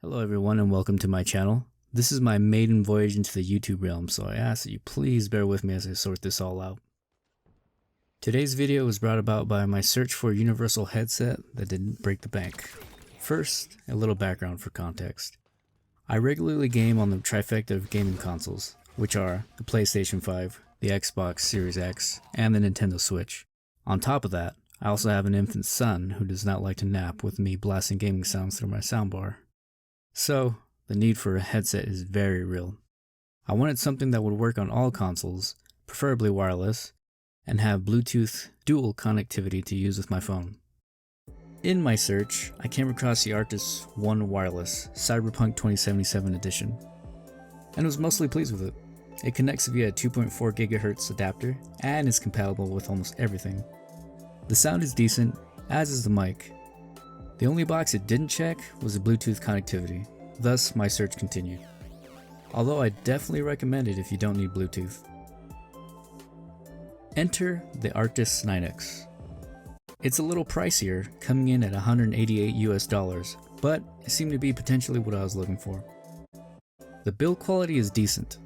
Hello everyone and welcome to my channel. This is my maiden voyage into the YouTube realm, so I ask that you please bear with me as I sort this all out. Today's video was brought about by my search for a universal headset that didn't break the bank. First, a little background for context. I regularly game on the trifecta of gaming consoles, which are the PlayStation 5, the Xbox Series X, and the Nintendo Switch. On top of that, I also have an infant son who does not like to nap with me blasting gaming sounds through my soundbar. So, the need for a headset is very real. I wanted something that would work on all consoles, preferably wireless, and have Bluetooth dual connectivity to use with my phone. In my search, I came across the Arctis One Wireless Cyberpunk 2077 edition, and was mostly pleased with it. It connects via a 2.4 GHz adapter and is compatible with almost everything. The sound is decent, as is the mic. The only box it didn't check was the Bluetooth connectivity, thus my search continued. Although I definitely recommend it if you don't need Bluetooth. Enter the Arctis 9X. It's a little pricier, coming in at $188 US, but it seemed to be potentially what I was looking for. The build quality is decent.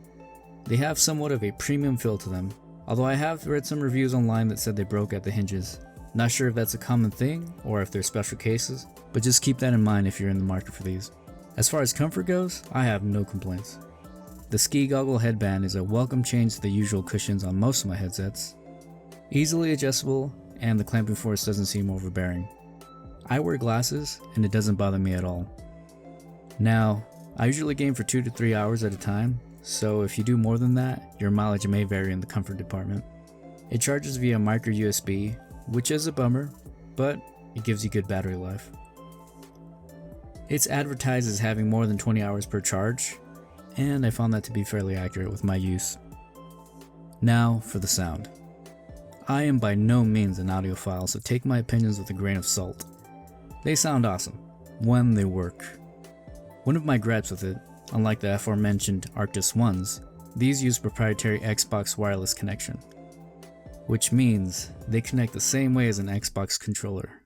They have somewhat of a premium feel to them, although I have read some reviews online that said they broke at the hinges. Not sure if that's a common thing or if they're special cases, but just keep that in mind if you're in the market for these. As far as comfort goes, I have no complaints. The ski goggle headband is a welcome change to the usual cushions on most of my headsets. Easily adjustable, and the clamping force doesn't seem overbearing. I wear glasses and it doesn't bother me at all. Now, I usually game for 2 to 3 hours at a time, so if you do more than that, your mileage may vary in the comfort department. It charges via micro USB, which is a bummer, but it gives you good battery life. It's advertised as having more than 20 hours per charge, and I found that to be fairly accurate with my use. Now for the sound. I am by no means an audiophile, so take my opinions with a grain of salt. They sound awesome, when they work. One of my gripes with it, unlike the aforementioned Arctis ones, these use proprietary Xbox wireless connection, which means they connect the same way as an Xbox controller.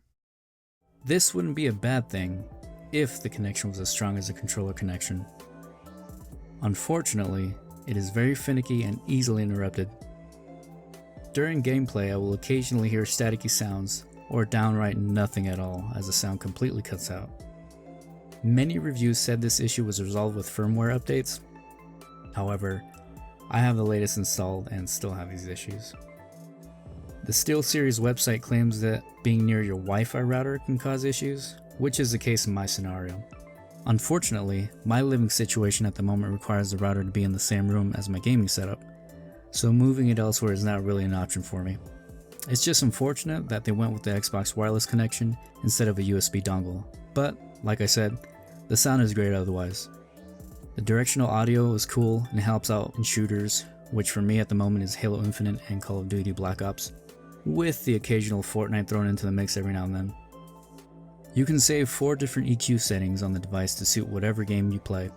This wouldn't be a bad thing if the connection was as strong as a controller connection. Unfortunately, it is very finicky and easily interrupted. During gameplay, I will occasionally hear staticky sounds or downright nothing at all as the sound completely cuts out. Many reviews said this issue was resolved with firmware updates. However, I have the latest installed and still have these issues. The SteelSeries website claims that being near your Wi-Fi router can cause issues, which is the case in my scenario. Unfortunately, my living situation at the moment requires the router to be in the same room as my gaming setup, so moving it elsewhere is not really an option for me. It's just unfortunate that they went with the Xbox wireless connection instead of a USB dongle, but like I said, the sound is great otherwise. The directional audio is cool and helps out in shooters, which for me at the moment is Halo Infinite and Call of Duty Black Ops, with the occasional Fortnite thrown into the mix every now and then. You can save 4 different EQ settings on the device to suit whatever game you play.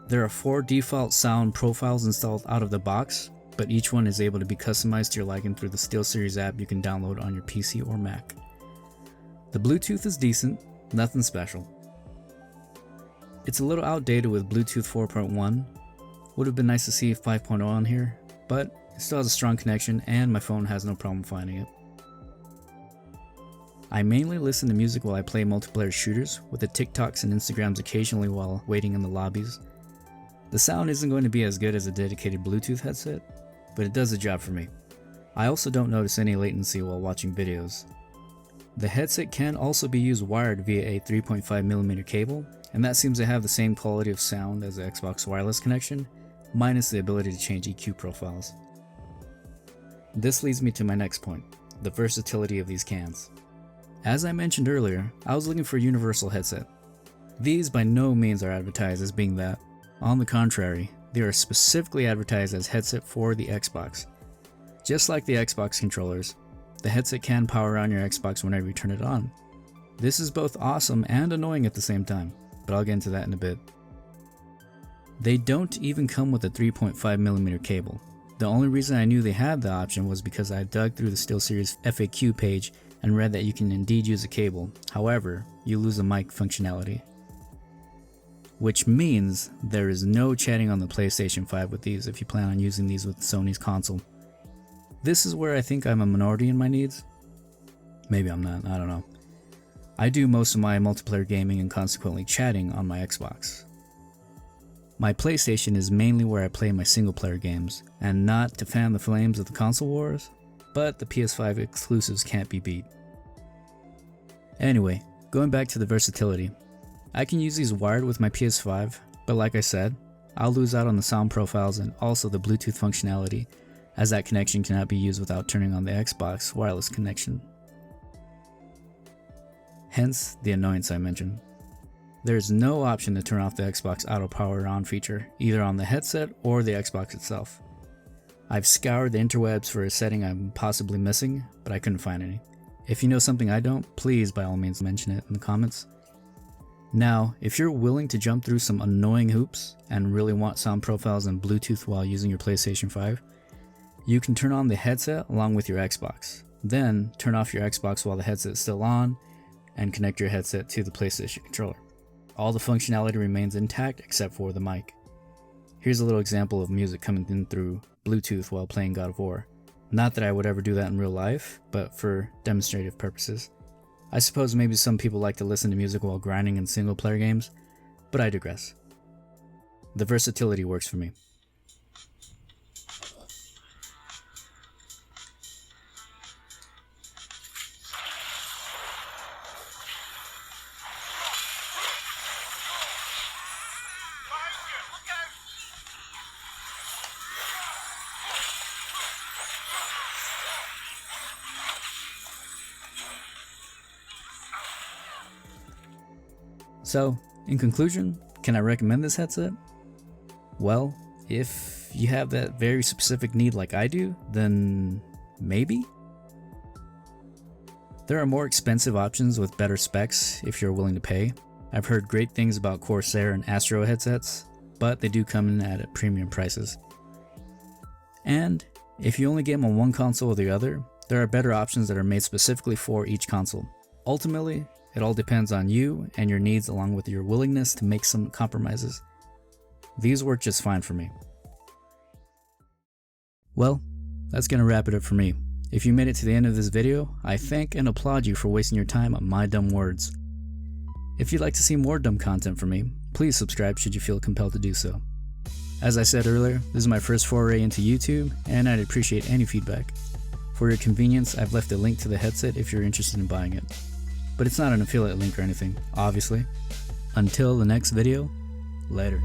There are 4 default sound profiles installed out of the box, but each one is able to be customized to your liking through the SteelSeries app you can download on your PC or Mac. The Bluetooth is decent, nothing special. It's a little outdated with Bluetooth 4.1. Would have been nice to see 5.0 on here, but it still has a strong connection and my phone has no problem finding it. I mainly listen to music while I play multiplayer shooters, with the TikToks and Instagrams occasionally while waiting in the lobbies. The sound isn't going to be as good as a dedicated Bluetooth headset, but it does the job for me. I also don't notice any latency while watching videos. The headset can also be used wired via a 3.5mm cable, and that seems to have the same quality of sound as the Xbox wireless connection, minus the ability to change EQ profiles. This leads me to my next point, the versatility of these cans. As I mentioned earlier, I was looking for a universal headset. These by no means are advertised as being that. On the contrary, they are specifically advertised as headset for the Xbox. Just like the Xbox controllers, the headset can power on your Xbox whenever you turn it on. This is both awesome and annoying at the same time, but I'll get into that in a bit. They don't even come with a 3.5mm cable. The only reason I knew they had the option was because I dug through the SteelSeries FAQ page and read that you can indeed use a cable, however, you lose the mic functionality. which means there is no chatting on the PlayStation 5 with these if you plan on using these with Sony's console. This is where I think I'm a minority in my needs. Maybe I'm not, I don't know. I do most of my multiplayer gaming and consequently chatting on my Xbox. My PlayStation is mainly where I play my single player games, and not to fan the flames of the console wars, but the PS5 exclusives can't be beat. Anyway, going back to the versatility. I can use these wired with my PS5, but like I said, I'll lose out on the sound profiles and also the Bluetooth functionality, as that connection cannot be used without turning on the Xbox wireless connection. Hence the annoyance I mentioned. There is no option to turn off the Xbox Auto Power On feature, either on the headset or the Xbox itself. I've scoured the interwebs for a setting I'm possibly missing, but I couldn't find any. If you know something I don't, please by all means mention it in the comments. Now, if you're willing to jump through some annoying hoops and really want sound profiles and Bluetooth while using your PlayStation 5, you can turn on the headset along with your Xbox. Then turn off your Xbox while the headset is still on and connect your headset to the PlayStation controller. All the functionality remains intact except for the mic. Here's a little example of music coming in through Bluetooth while playing God of War. Not that I would ever do that in real life, but for demonstrative purposes. I suppose maybe some people like to listen to music while grinding in single player games, but I digress. The versatility works for me. So, in conclusion, can I recommend this headset? Well, if you have that very specific need like I do, then maybe? There are more expensive options with better specs if you're willing to pay. I've heard great things about Corsair and Astro headsets, but they do come in at premium prices. And if you only game on one console or the other, there are better options that are made specifically for each console. Ultimately, it all depends on you and your needs along with your willingness to make some compromises. These work just fine for me. Well, that's gonna wrap it up for me. If you made it to the end of this video, I thank and applaud you for wasting your time on my dumb words. If you'd like to see more dumb content from me, please subscribe should you feel compelled to do so. As I said earlier, this is my first foray into YouTube, and I'd appreciate any feedback. For your convenience, I've left a link to the headset if you're interested in buying it. But it's not an affiliate link or anything, obviously. Until the next video, later.